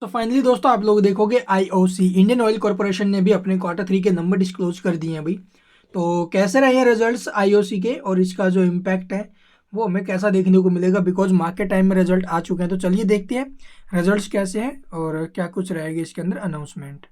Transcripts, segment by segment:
तो फाइनली दोस्तों आप लोग देखोगे आईओसी इंडियन ऑयल कॉर्पोरेशन ने भी अपने क्वार्टर 3 के नंबर डिस्क्लोज कर दिए हैं भाई। तो कैसे रहे हैं रिजल्ट्स आईओसी के और इसका जो इम्पैक्ट है वो हमें कैसा देखने को मिलेगा, बिकॉज मार्केट टाइम में रिजल्ट आ चुके हैं। तो चलिए देखते हैं रिजल्ट्स कैसे हैं और क्या कुछ रहेगा इसके अंदर अनाउंसमेंट।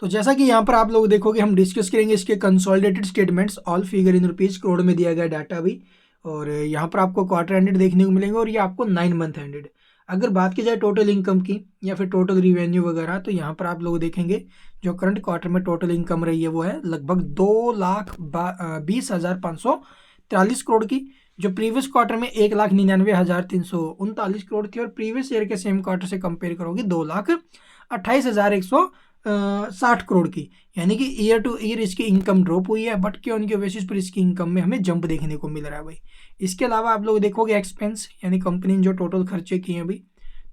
तो जैसा कि यहाँ पर आप लोग देखोगे हम डिस्कस करेंगे इसके consolidated statements, all figure in rupees crore में दिया गया डाटा भी। और यहाँ पर आपको क्वार्टर एंडेड देखने को मिलेंगे और ये आपको 9 मंथ एंडेड। अगर बात की जाए टोटल इनकम की या फिर टोटल रिवेन्यू वगैरह, तो यहाँ पर आप लोग देखेंगे जो करंट क्वार्टर में टोटल इनकम रही है वो है लगभग 2,20,543 करोड़ की, जो प्रीवियस क्वार्टर में 1,99,339 करोड़ थी। और प्रीवियस ईयर के सेम क्वार्टर से कंपेयर करोगे 2,28,160 करोड़ की। यानी कि ईयर टू ईयर इसकी इनकम ड्रॉप हुई है, बट क्यों उनके बेसिस पर इसकी इनकम में हमें जंप देखने को मिल रहा है भाई। इसके अलावा आप लोग देखोगे एक्सपेंस, यानी कंपनी ने जो टोटल खर्चे किए हैं भाई,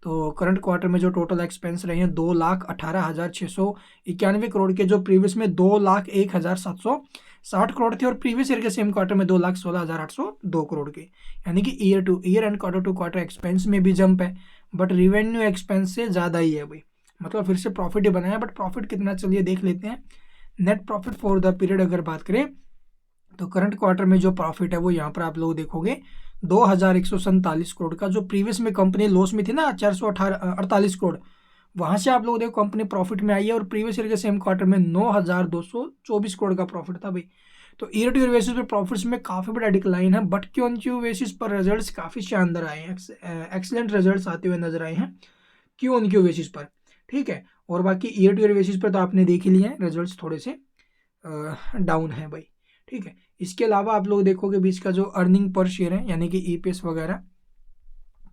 तो करंट क्वार्टर में जो टोटल एक्सपेंस रहे हैं 2,18,691 करोड़ के, जो प्रीवियस में 2,01,760 करोड़ थे। और प्रीवियस ईयर के सेम क्वार्टर में 2,16,802 करोड़ के। यानी कि year to year and quarter to quarter expense में भी जंप है, बट रिवेन्यू एक्सपेंस से ज़्यादा ही है भाई। मतलब फिर से प्रॉफिट ही बनाया, बट प्रॉफिट कितना चलिए देख लेते हैं। Net profit for the period अगर बात करें तो करंट क्वार्टर में जो प्रॉफिट है वो यहाँ पर आप लोग देखोगे 2,147 करोड़ का, जो प्रीवियस में कंपनी लॉस में थी ना 448 करोड़, वहां से आप लोग देखो कंपनी प्रॉफिट में आई है। और प्रीवियस ईयर के सेम क्वार्टर में 9,224 करोड़ का प्रॉफिट था भाई। तो ईयर टू ईयर बेसिस पर प्रॉफिट्स में काफ़ी बड़ा डिक्लाइन है, बट क्यों क्यू बेसिस पर रिजल्ट्स काफ़ी शानदार आए हैं, एक्सलेंट रिजल्ट्स आते हुए नजर आए हैं क्यों क्यू बेसिस पर। ठीक है, और बाकी ईयर टू ईयर बेसिस पर तो आपने देख ही लिए हैं, रिजल्ट्स थोड़े से डाउन है भाई। ठीक है, इसके अलावा आप लोग देखोगे भी इसका जो अर्निंग पर शेयर है यानी कि ईपीएस वगैरह,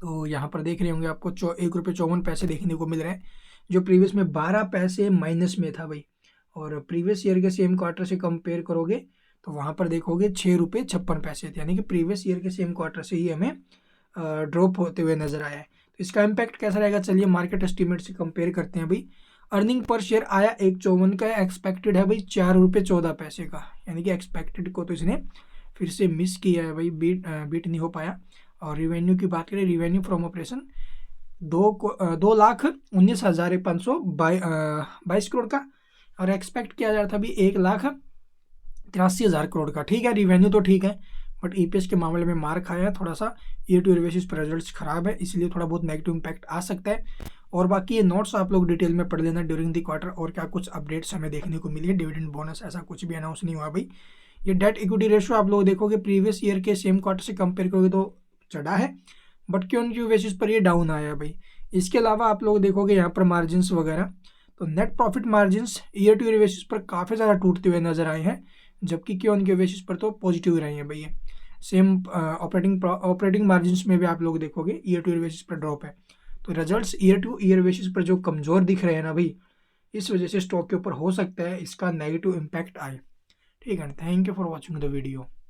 तो यहाँ पर देख रहे होंगे आपको 1 रुपये 54 पैसे देखने को मिल रहे हैं, जो प्रीवियस में 12 पैसे माइनस में था भाई। और प्रीवियस ईयर के सेम क्वार्टर से कंपेयर करोगे तो वहाँ पर देखोगे 6 रुपये 56 पैसे थे, यानी कि प्रीवियस ईयर के सेम क्वार्टर से ही हमें ड्रॉप होते हुए नजर आया है। तो इसका इम्पैक्ट कैसा रहेगा चलिए मार्केट एस्टिमेट से कंपेयर करते हैं भाई। अर्निंग पर शेयर आया 1,54 का, एक्सपेक्टेड है भाई 4 रुपये 14 पैसे का, यानी कि एक्सपेक्टेड को तो इसने फिर से मिस किया है भाई, बीट नहीं हो पाया। और रिवेन्यू की बात करें, रिवेन्यू फ्रॉम ऑपरेशन 2,19,522 करोड़ का, और एक्सपेक्ट किया जा रहा था अभी 1,83,000 करोड़ का। ठीक है, रिवेन्यू तो ठीक है, बट ईपीएस के मामले में मार खाया है थोड़ा सा, ईयर टू ईयर बेसिस पर रिजल्ट्स खराब है, इसलिए थोड़ा बहुत नेगेटिव इम्पैक्ट आ सकता है। और बाकी ये नोट्स आप लोग डिटेल में पढ़ लेना ड्यूरिंग द क्वार्टर, और क्या कुछ अपडेट्स हमें देखने को मिली है। डिविडेंड बोनस ऐसा कुछ भी अनाउंस नहीं हुआ भाई। ये डेट इक्विटी रेशियो आप लोग देखोगे प्रीवियस ईयर के सेम क्वार्टर से कंपेयर करोगे तो चढ़ा है, बट क्यों क्यू बेसिस पर ये डाउन आया भाई। इसके अलावा आप लोग देखोगे यहाँ पर मार्जिन वगैरह, तो net profit margin year to year basis पर काफ़ी ज़्यादा टूटते हुए नजर आए हैं, जबकि क्यों क्यू बेसिस पर तो पॉजिटिव रहे हैं भाई। सेम ऑपरेटिंग मार्जिन में भी आप लोग देखोगे ईयर टू ईयर बेसिस पर ड्रॉप है। तो results year to year basis पर जो कमज़ोर दिख रहे हैं ना भाई, इस वजह से स्टॉक के ऊपर हो सकता है इसका नेगेटिव इम्पैक्ट आए। ठीक है, thank you for watching the video.